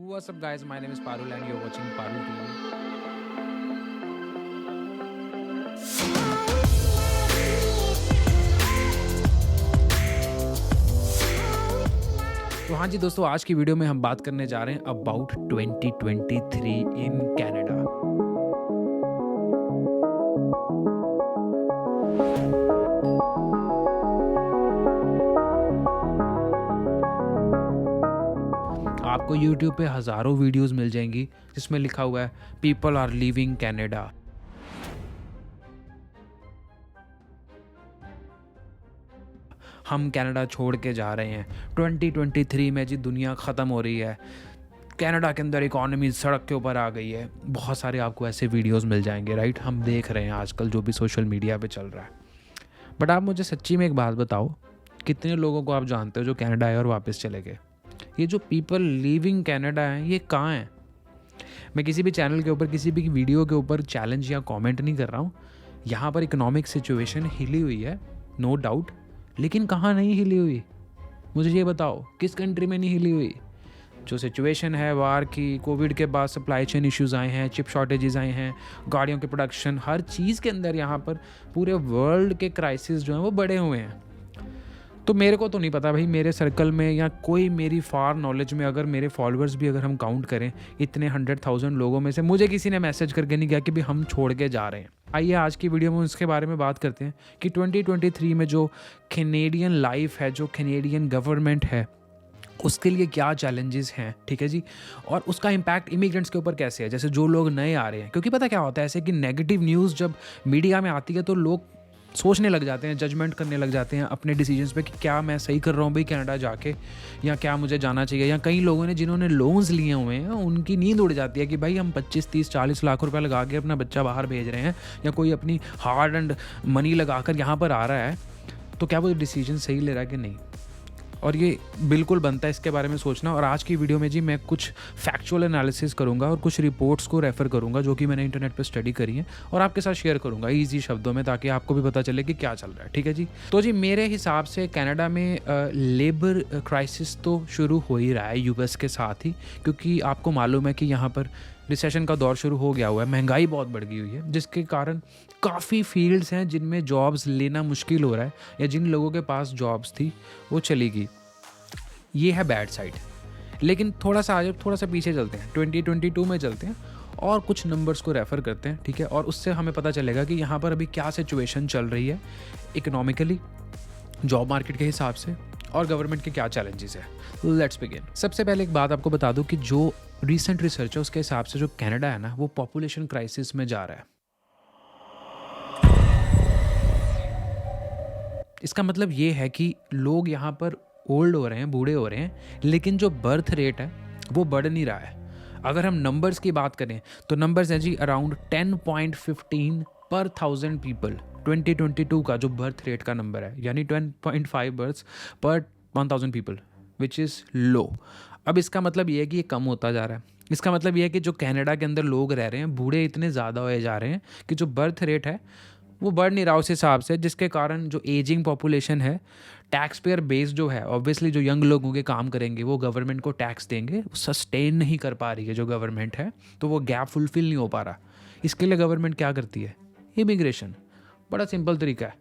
What's up guys, my name is Parul and you're watching Parul TV. तो हाँ जी दोस्तों, आज की वीडियो में हम बात करने जा रहे हैं अबाउट 2023 इन कनाडा। आपको YouTube पे हज़ारों वीडियोस मिल जाएंगी जिसमें लिखा हुआ है पीपल आर लिविंग कनाडा। हम कनाडा छोड़ के जा रहे हैं 2023 में। जी दुनिया ख़त्म हो रही है, कनाडा के अंदर इकॉनमी सड़क के ऊपर आ गई है। बहुत सारे आपको ऐसे वीडियोस मिल जाएंगे, राइट। हम देख रहे हैं आजकल जो भी सोशल मीडिया पे चल रहा है। बट आप मुझे सच्ची में एक बात बताओ, कितने लोगों को आप जानते हो जो कनाडा आए और वापस चले गए? ये जो पीपल लिविंग कनाडा हैं, ये कहाँ हैं? मैं किसी भी चैनल के ऊपर, किसी भी वीडियो के ऊपर चैलेंज या कमेंट नहीं कर रहा हूँ। यहाँ पर इकोनॉमिक सिचुएशन हिली हुई है, नो डाउट, लेकिन कहाँ नहीं हिली हुई? मुझे ये बताओ, किस कंट्री में नहीं हिली हुई? जो सिचुएशन है वार की, कोविड के बाद सप्लाई चेन इश्यूज आए हैं, चिप शॉर्टेजेस आए हैं, गाड़ियों के प्रोडक्शन, हर चीज़ के अंदर यहाँ पर पूरे वर्ल्ड के क्राइसिस जो हैं वो बढ़े हुए हैं। तो मेरे को तो नहीं पता भाई, मेरे सर्कल में या कोई मेरी फार नॉलेज में, अगर मेरे फॉलोअर्स भी अगर हम काउंट करें, इतने 100,000 लोगों में से मुझे किसी ने मैसेज करके नहीं किया कि भाई हम छोड़ के जा रहे हैं। आइए आज की वीडियो में उसके बारे में बात करते हैं कि 2023 में जो कैनेडियन लाइफ है, जो कैनेडियन गवर्नमेंट है, उसके लिए क्या चैलेंजेस हैं, ठीक है जी। और उसका इम्पैक्ट इमिग्रेंट्स के ऊपर कैसे है, जैसे जो लोग नए आ रहे हैं। क्योंकि पता क्या होता है, ऐसे कि नेगेटिव न्यूज़ जब मीडिया में आती है तो लोग सोचने लग जाते हैं, जजमेंट करने लग जाते हैं अपने डिसीजंस पे कि क्या मैं सही कर रहा हूँ भाई कनाडा जाके, या क्या मुझे जाना चाहिए। या कई लोगों ने जिन्होंने लोन्स लिए हुए हैं, उनकी नींद उड़ जाती है कि भाई हम 25, 30, 40 लाख रुपए लगा के अपना बच्चा बाहर भेज रहे हैं, या कोई अपनी हार्ड एंड मनी लगाकर यहाँ पर आ रहा है, तो क्या वो डिसीजन सही ले रहा है कि नहीं। और ये बिल्कुल बनता है इसके बारे में सोचना। और आज की वीडियो में जी मैं कुछ फैक्चुअल एनालिसिस करूंगा और कुछ रिपोर्ट्स को रेफ़र करूंगा जो कि मैंने इंटरनेट पे स्टडी करी है, और आपके साथ शेयर करूंगा ईजी शब्दों में, ताकि आपको भी पता चले कि क्या चल रहा है, ठीक है जी। तो जी मेरे हिसाब से कनाडा में लेबर क्राइसिस तो शुरू हो ही रहा है यूएस के साथ ही, क्योंकि आपको मालूम है कि यहाँ पर रिसेशन का दौर शुरू हो गया हुआ है, महंगाई बहुत बढ़ गई हुई है, जिसके कारण काफ़ी फील्ड्स हैं जिनमें जॉब्स लेना मुश्किल हो रहा है, या जिन लोगों के पास जॉब्स थी वो चली गई। ये है बैड साइड। लेकिन थोड़ा सा पीछे चलते हैं, 2022 में चलते हैं और कुछ नंबर्स को रेफ़र करते हैं, ठीक है। और उससे हमें पता चलेगा कि यहाँ पर अभी क्या सिचुएशन चल रही है इकोनॉमिकली, जॉब मार्केट के हिसाब से, और गवर्नमेंट के क्या चैलेंजेस है। Let's begin. सबसे पहले एक बात आपको बता दूं कि जो रीसेंट रिसर्च है उसके हिसाब से जो कनाडा है ना, वो पॉपुलेशन क्राइसिस में जा रहा है। इसका मतलब ये है कि लोग यहाँ पर ओल्ड हो रहे हैं, बूढ़े हो रहे हैं, लेकिन जो बर्थ रेट है वो बढ़ नहीं रहा है। अगर हम नंबर्स की बात करें तो नंबर्स हैं जी अराउंड 10.15 पर 1000 पीपल। 2022 का जो बर्थ रेट का नंबर है, यानी 10.5 बर्थ्स पर 1000 पीपल, विच इज़ लो। अब इसका मतलब ये है कि ये कम होता जा रहा है। इसका मतलब ये है कि जो कनाडा के अंदर लोग रह रहे हैं, बूढ़े इतने ज़्यादा होए जा रहे हैं कि जो बर्थ रेट है वो बढ़ नहीं रहा उस हिसाब से, जिसके कारण जो एजिंग पॉपुलेशन है, टैक्स पेयर बेस जो है, ऑब्वियसली जो यंग लोग होंगे काम करेंगे, वो गवर्नमेंट को टैक्स देंगे, वो सस्टेन नहीं कर पा रही है जो गवर्नमेंट है, तो वो गैप फुलफिल नहीं हो पा रहा। इसके लिए गवर्नमेंट क्या करती है? इमिग्रेशन। बड़ा सिंपल तरीका है,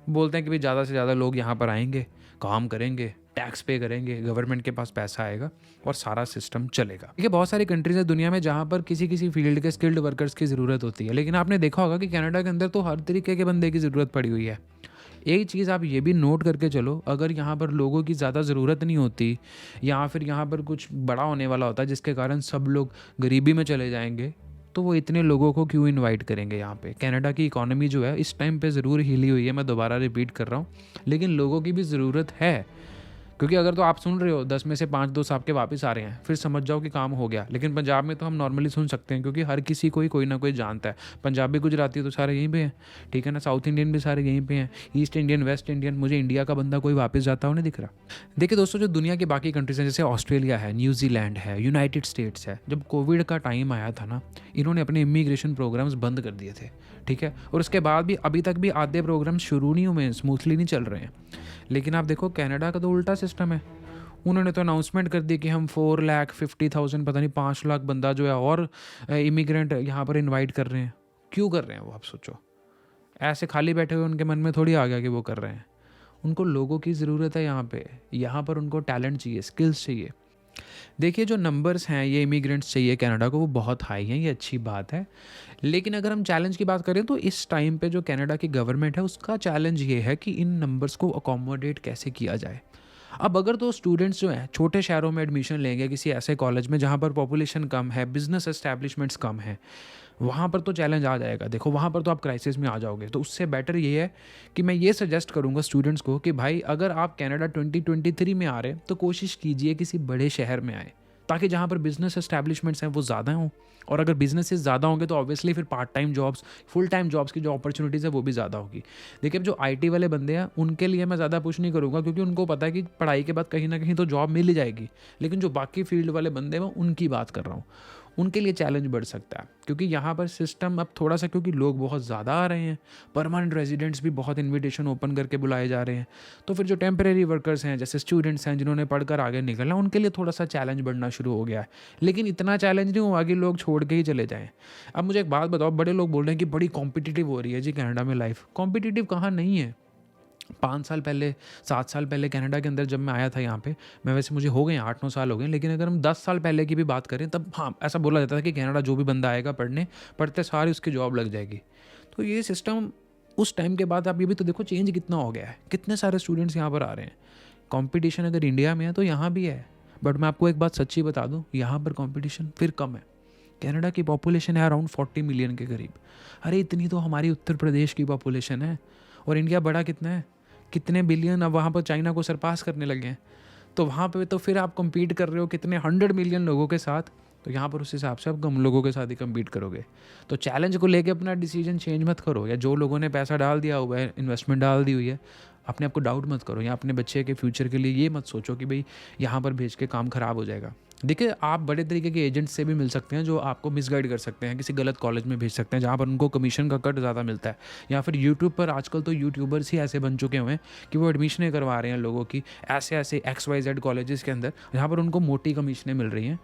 बोलते हैं कि भाई ज़्यादा से ज़्यादा लोग यहाँ पर आएंगे, काम करेंगे, टैक्स पे करेंगे, गवर्नमेंट के पास पैसा आएगा और सारा सिस्टम चलेगा। देखिए बहुत सारी कंट्रीज है दुनिया में जहाँ पर किसी फील्ड के स्किल्ड वर्कर्स की ज़रूरत होती है, लेकिन आपने देखा होगा कि कनाडा के अंदर तो हर तरीके के बंदे की ज़रूरत पड़ी हुई है। एक चीज़ आप ये भी नोट करके चलो, अगर यहाँ पर लोगों की ज़्यादा ज़रूरत नहीं होती, या फिर यहाँ पर कुछ बड़ा होने वाला होता है जिसके कारण सब लोग गरीबी में चले जाएंगे, तो वो इतने लोगों को क्यों इनवाइट करेंगे यहाँ पे। कनाडा की इकोनॉमी जो है इस टाइम पे ज़रूर हिली हुई है, मैं दोबारा रिपीट कर रहा हूँ, लेकिन लोगों की भी ज़रूरत है। क्योंकि अगर तो आप सुन रहे हो 10 में से 5 दोस्त आपके वापस आ रहे हैं, फिर समझ जाओ कि काम हो गया। लेकिन पंजाब में तो हम नॉर्मली सुन सकते हैं, क्योंकि हर किसी को ही कोई ना कोई जानता है। पंजाबी गुजराती तो सारे यहीं पे हैं, ठीक है ना। साउथ इंडियन भी सारे यहीं पे हैं, ईस्ट इंडियन, वेस्ट इंडियन। मुझे इंडिया का बंदा कोई वापस जाता हो नहीं दिख रहा। देखिए दोस्तों, जो दुनिया की बाकी कंट्रीज हैं, जैसे ऑस्ट्रेलिया है, न्यूजीलैंड है, यूनाइटेड स्टेट्स है, जब कोविड का टाइम आया था ना, इन्होंने अपने इमिग्रेशन प्रोग्राम्स बंद कर दिए थे, ठीक है। और उसके बाद भी अभी तक भी आधे प्रोग्राम शुरू नहीं हुए, स्मूथली नहीं चल रहे हैं। लेकिन आप देखो कनाडा का तो उल्टा सिस्टम है, उन्होंने तो अनाउंसमेंट कर दी कि हम 4,50,000 पता नहीं 5 लाख बंदा जो है और इमिग्रेंट यहाँ पर इनवाइट कर रहे हैं। क्यों कर रहे हैं वो, आप सोचो। ऐसे खाली बैठे हुए उनके मन में थोड़ी आ गया कि वो कर रहे हैं। उनको लोगों की ज़रूरत है यहाँ पर उनको टैलेंट चाहिए, स्किल्स चाहिए। देखिए जो नंबर्स हैं ये इमिग्रेंट्स चाहिए कनाडा को, वो बहुत हाई हैं, ये अच्छी बात है। लेकिन अगर हम चैलेंज की बात करें तो इस टाइम पे जो कनाडा की गवर्नमेंट है उसका चैलेंज ये है कि इन नंबर्स को अकोमोडेट कैसे किया जाए। अब अगर तो स्टूडेंट्स जो हैं छोटे शहरों में एडमिशन लेंगे किसी ऐसे कॉलेज में जहाँ पर पॉपुलेशन कम है, बिजनेस एस्टैब्लिशमेंट्स कम है, वहाँ पर तो चैलेंज आ जाएगा। देखो वहाँ पर तो आप क्राइसिस में आ जाओगे। तो उससे बेटर ये है कि मैं ये सजेस्ट करूँगा स्टूडेंट्स को कि भाई अगर आप कनाडा 2023 में आ रहे हैं तो कोशिश कीजिए किसी बड़े शहर में आए, ताकि जहाँ पर बिजनेस एस्टैब्लिशमेंट्स हैं वो ज़्यादा हों। और अगर बिजनेसेस ज़्यादा होंगे तो ऑब्वियसली फिर part time jobs, full time jobs की जो अपॉर्चुनिटीज़ है वो भी ज़्यादा होगी। देखिए अब जो आईटी वाले बंदे हैं उनके लिए मैं ज़्यादा पुश नहीं करूँगा, क्योंकि उनको पता है कि पढ़ाई के बाद कहीं ना कहीं तो जॉब मिल ही जाएगी। लेकिन जो बाकी फील्ड वाले बंदे हैं मैं उनकी बात कर रहा हूँ, उनके लिए चैलेंज बढ़ सकता है। क्योंकि यहाँ पर सिस्टम अब थोड़ा सा, क्योंकि लोग बहुत ज़्यादा आ रहे हैं, परमानेंट रेजिडेंट्स भी बहुत इनविटेशन ओपन करके बुलाए जा रहे हैं, तो फिर जो टेम्परेरी वर्कर्स हैं जैसे स्टूडेंट्स हैं जिन्होंने पढ़कर आगे निकलना, उनके लिए थोड़ा सा चैलेंज बढ़ना शुरू हो गया है। लेकिन इतना चैलेंज नहीं हुआ कि लोग छोड़ के ही चले जाएँ। अब मुझे एक बात बताओ, बड़े लोग बोल रहे हैं कि बड़ी कॉम्पिटिटिव हो रही है जी कनाडा में लाइफ। कॉम्पिटिटिव कहाँ नहीं है। 5 साल पहले, 7 साल पहले कनाडा के अंदर जब मैं आया था यहाँ पे, मैं वैसे मुझे हो गए 8-9 साल हो गए, लेकिन अगर हम 10 साल पहले की भी बात करें तब हाँ ऐसा बोला जाता था कि कनाडा जो भी बंदा आएगा पढ़ते सारी उसकी जॉब लग जाएगी। तो ये सिस्टम उस टाइम के बाद आप ये भी तो देखो चेंज कितना हो गया है, कितने सारे स्टूडेंट्स यहाँ पर आ रहे हैं। कॉम्पिटिशन अगर इंडिया में है तो यहाँ भी है, बट मैं आपको एक बात सच्ची बता दूँ, यहाँ पर कॉम्पिटिशन फिर कम है। कनाडा की पॉपुलेशन है अराउंड 40 मिलियन के करीब। अरे इतनी तो हमारी उत्तर प्रदेश की पॉपुलेशन है। और इंडिया बड़ा कितना है, कितने बिलियन, अब वहाँ पर चाइना को सरपास करने लगे हैं। तो वहाँ पे तो फिर आप compete कर रहे हो कितने 100 मिलियन लोगों के साथ, तो यहाँ पर उस हिसाब से आप कम लोगों के साथ ही compete करोगे। तो चैलेंज को लेके अपना डिसीजन चेंज मत करो, या जो लोगों ने पैसा डाल दिया हुआ है, इन्वेस्टमेंट डाल दी हुई है, अपने आप को डाउट मत करो, या अपने बच्चे के फ्यूचर के लिए ये मत सोचो कि भाई यहाँ पर भेज के काम ख़राब हो जाएगा। देखिए आप बड़े तरीके के एजेंट से भी मिल सकते हैं जो आपको मिसगाइड कर सकते हैं, किसी गलत कॉलेज में भेज सकते हैं जहाँ पर उनको कमीशन का कट ज़्यादा मिलता है। या फिर यूट्यूब पर आजकल तो यूट्यूबर्स ही ऐसे बन चुके हुए हैं कि वो एडमिशनें करवा रहे हैं लोगों की ऐसे XYZ कॉलेजेस के अंदर, जहाँ पर उनको मोटी कमीशनें मिल रही हैं।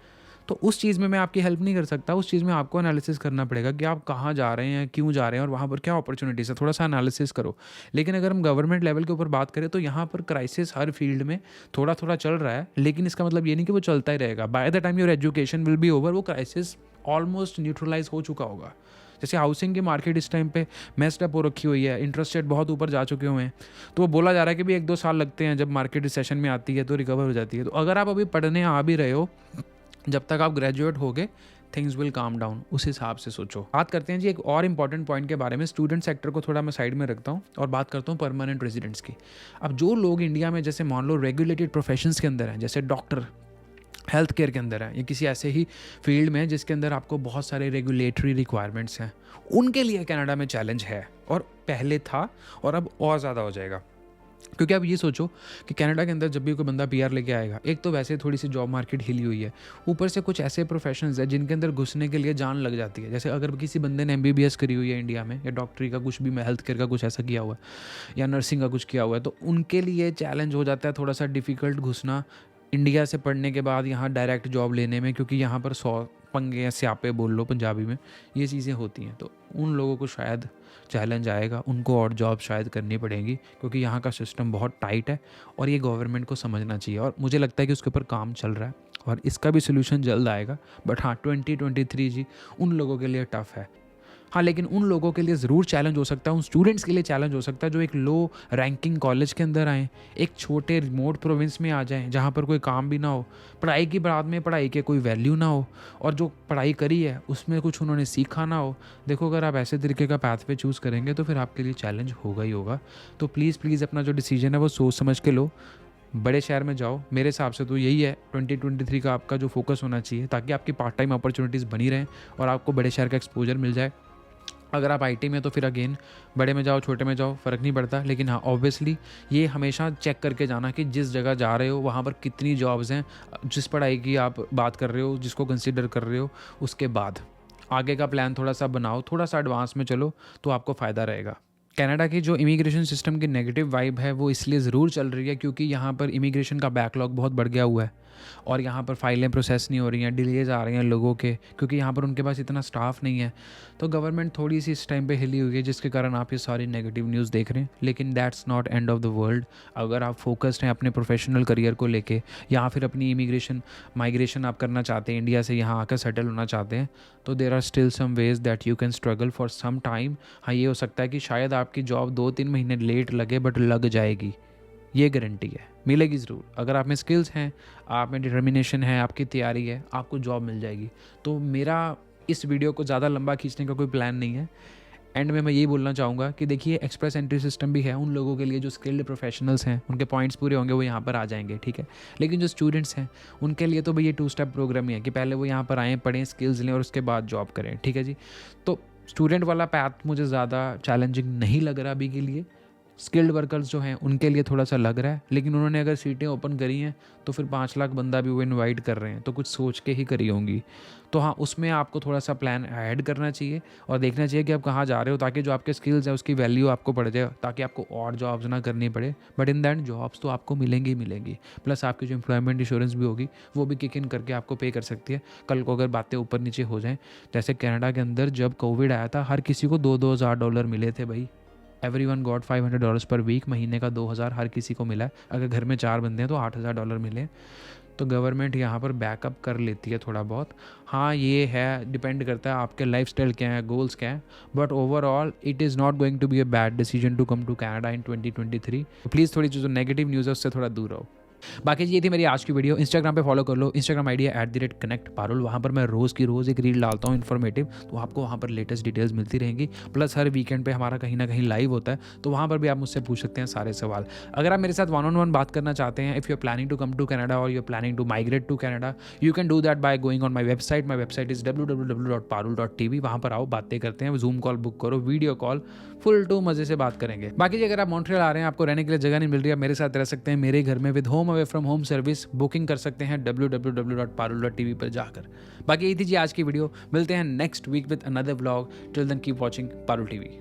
तो उस चीज़ में मैं आपकी हेल्प नहीं कर सकता। उस चीज़ में आपको एनालिसिस करना पड़ेगा कि आप कहाँ जा रहे हैं, क्यों जा रहे हैं, और वहाँ पर क्या अपॉर्चुनिटीज़ है, थोड़ा सा एनालिसिस करो। लेकिन अगर हम गवर्नमेंट लेवल के ऊपर बात करें तो यहाँ पर क्राइसिस हर फील्ड में थोड़ा थोड़ा चल रहा है, लेकिन इसका मतलब ये नहीं कि वो चलता ही रहेगा। By the time your education will be over, वो क्राइसिस ऑलमोस्ट न्यूट्रलाइज हो चुका होगा। जैसे हाउसिंग की मार्केट इस टाइम पे मेस्ड अप हो रखी हुई है, इंटरेस्ट रेट बहुत ऊपर जा चुके हुए हैं, तो वो बोला जा रहा है कि भी 1-2 साल लगते हैं, जब मार्केट रिसेशन में आती है तो रिकवर हो जाती है। तो अगर आप अभी पढ़ने आ भी रहे हो, जब तक आप ग्रेजुएट होगे थिंग्स विल काम डाउन, उस हिसाब से सोचो। बात करते हैं जी एक और इंपॉर्टेंट पॉइंट के बारे में। स्टूडेंट सेक्टर को थोड़ा मैं साइड में रखता हूँ और बात करता हूँ परमानेंट रेजिडेंट्स की। अब जो लोग इंडिया में जैसे मान लो रेगुलेटेड प्रोफेशंस के अंदर हैं, जैसे डॉक्टर, हेल्थ केयर के अंदर है, या किसी ऐसे ही फील्ड में जिसके अंदर आपको बहुत सारे रेगुलेटरी रिक्वायरमेंट्स हैं, उनके लिए कनाडा में चैलेंज है, और पहले था और अब और ज़्यादा हो जाएगा। क्योंकि आप ये सोचो कि कनाडा के अंदर जब भी कोई बंदा पीआर लेके आएगा, एक तो वैसे थोड़ी सी जॉब मार्केट हिली हुई है, ऊपर से कुछ ऐसे प्रोफेशंस हैं जिनके अंदर घुसने के लिए जान लग जाती है। जैसे अगर किसी बंदे ने MBBS करी हुई है इंडिया में, या डॉक्टरी का कुछ भी, हेल्थ केयर का कुछ ऐसा किया हुआ है, या नर्सिंग का कुछ किया हुआ है, तो उनके लिए चैलेंज हो जाता है थोड़ा सा डिफ़िकल्ट घुसना इंडिया से पढ़ने के बाद यहाँ डायरेक्ट जॉब लेने में, क्योंकि यहाँ पर 100 पंगे या स्यापे बोल लो पंजाबी में, ये चीज़ें होती हैं। तो उन लोगों को शायद चैलेंज आएगा, उनको और जॉब शायद करनी पड़ेगी, क्योंकि यहाँ का सिस्टम बहुत टाइट है और ये गवर्नमेंट को समझना चाहिए। और मुझे लगता है कि उसके ऊपर काम चल रहा है और इसका भी सोल्यूशन जल्द आएगा। बट हाँ 2023 जी उन लोगों के लिए टफ़ है। हाँ लेकिन उन लोगों के लिए ज़रूर चैलेंज हो सकता है, उन स्टूडेंट्स के लिए चैलेंज हो सकता है जो एक लो रैंकिंग कॉलेज के अंदर आएँ, एक छोटे रिमोट प्रोविंस में आ जाएं जहाँ पर कोई काम भी ना हो, पढ़ाई की बाद में पढ़ाई के कोई वैल्यू ना हो, और जो पढ़ाई करी है उसमें कुछ उन्होंने सीखा ना हो। देखो अगर आप ऐसे तरीके का पाथ वे चूज़ करेंगे तो फिर आपके लिए चैलेंज होगा ही होगा। तो प्लीज़ अपना जो डिसीजन है वो सोच समझ के लो, बड़े शहर में जाओ। मेरे हिसाब से तो यही है 2023 का आपका जो फोकस होना चाहिए, ताकि आपकी पार्ट टाइम अपॉर्चुनिटीज़ बनी रहें और आपको बड़े शहर का एक्सपोजर मिल जाए। अगर आप आईटी में तो फिर अगेन बड़े में जाओ छोटे में जाओ फ़र्क नहीं पड़ता, लेकिन हाँ ऑब्वियसली ये हमेशा चेक करके जाना कि जिस जगह जा रहे हो वहाँ पर कितनी जॉब्स हैं, जिस पढ़ाई की आप बात कर रहे हो, जिसको कंसिडर कर रहे हो, उसके बाद आगे का प्लान थोड़ा सा बनाओ, थोड़ा सा एडवांस में चलो तो आपको फ़ायदा रहेगा। कनाडा की जो इमिग्रेशन सिस्टम की नेगेटिव वाइब है वो इसलिए ज़रूर चल रही है क्योंकि यहाँ पर इमिग्रेशन का बैकलॉग बहुत बढ़ गया हुआ है और यहाँ पर फाइलें प्रोसेस नहीं हो रही हैं, डिलेज आ रही हैं लोगों के, क्योंकि यहाँ पर उनके पास इतना स्टाफ नहीं है। तो गवर्नमेंट थोड़ी सी इस टाइम पे हिली हुई है जिसके कारण आप ये सारी नेगेटिव न्यूज़ देख रहे हैं। लेकिन that's not end of the world. अगर आप फोकस्ड हैं अपने प्रोफेशनल करियर को लेके या फिर अपनी इमिग्रेशन माइग्रेशन आप करना चाहते हैं, इंडिया से यहाँ आकर सेटल होना चाहते हैं, तो there are still some ways that you can struggle for some time. हाँ, ये हो सकता है कि शायद आपकी जॉब 2-3 महीने लेट लगे बट लग जाएगी, ये गारंटी है, मिलेगी ज़रूर। अगर आप में स्किल्स हैं, आप में डिटर्मिनेशन है, आपकी तैयारी है, आपको जॉब मिल जाएगी। तो मेरा इस वीडियो को ज़्यादा लंबा खींचने का कोई प्लान नहीं है। एंड में मैं यही बोलना चाहूँगा कि देखिए, एक्सप्रेस एंट्री सिस्टम भी है उन लोगों के लिए जो स्किल्ड प्रोफेशनल्स हैं, उनके पॉइंट्स पूरे होंगे वो यहाँ पर आ जाएंगे, ठीक है। लेकिन जो स्टूडेंट्स हैं उनके लिए तो भाई ये 2 स्टेप प्रोग्राम ही है कि पहले वो यहाँ पर आएँ, पढ़ें, स्किल्स लें और उसके बाद जॉब करें, ठीक है जी। तो स्टूडेंट वाला पैथ मुझे ज़्यादा चैलेंजिंग नहीं लग रहा अभी के लिए। स्किल्ड वर्कर्स जो हैं उनके लिए थोड़ा सा लग रहा है, लेकिन उन्होंने अगर सीटें ओपन करी हैं तो फिर 5 लाख बंदा भी वो इनवाइट कर रहे हैं, तो कुछ सोच के ही करी होंगी। तो हाँ, उसमें आपको थोड़ा सा प्लान ऐड करना चाहिए और देखना चाहिए कि आप कहाँ जा रहे हो, ताकि जो आपके स्किल्स है उसकी वैल्यू आपको बढ़ जाए, ताकि आपको और जॉब्स ना करनी पड़े। बट इन दैट जॉब्स तो आपको मिलेंगी ही मिलेंगी, प्लस आपकी जो एम्प्लॉयमेंट इंश्योरेंस भी होगी वो भी किक इन करके आपको पे कर सकती है कल को अगर बातें ऊपर नीचे हो जाएँ। जैसे कनाडा के अंदर जब कोविड आया था, हर किसी को $2,000 मिले थे भाई। एवरीवन गॉट $500 पर वीक, महीने का 2,000 हर किसी को मिला है। अगर घर में 4 बंदे हैं तो $8,000 मिले। तो गवर्नमेंट यहाँ पर बैकअप कर लेती है थोड़ा बहुत। हाँ, ये है, डिपेंड करता है आपके लाइफस्टाइल क्या है, गोल्स क्या है, but overall it is not going to be a bad decision to come to Canada in 2023। Please थोड़ी जो नेगेटिव न्यूज़ है उससे थोड़ा दूर रहो। बाकी ये थी मेरी आज की वीडियो। इंस्टाग्राम पे फॉलो कर लो, इंस्टाग्राम आईडी है @connectparul। वहाँ पर मैं रोज़ की रोज़ एक रील डालता हूँ इन्फॉर्मेटिव, तो आपको वहाँ पर लेटेस्ट डिटेल्स मिलती रहेंगी। प्लस हर वीकेंड पे हमारा कहीं ना कहीं लाइव होता है, तो वहाँ पर भी आप मुझसे पूछ सकते हैं सारे सवाल। अगर आप मेरे साथ 1-on-1 बात करना चाहते हैं, if you are planning to come to Canada और you are planning to migrate to Canada, you can do that by going on my website. My website is www.parul.tv। वहाँ पर आओ, बातें करते हैं, जूम कॉल बुक करो, video call, full to मज़े से बात करेंगे। बाकी अगर आप मॉन्ट्रियल आ रहे हैं, आपको रहने के लिए जगह नहीं मिल रही है, मेरे साथ रह सकते हैं मेरे घर में with home away from home service. Booking कर सकते हैं www.parul.tv पर जाकर। बाकी यही थी जी आज की वीडियो। मिलते हैं next week with another vlog. Till then keep watching Parul TV.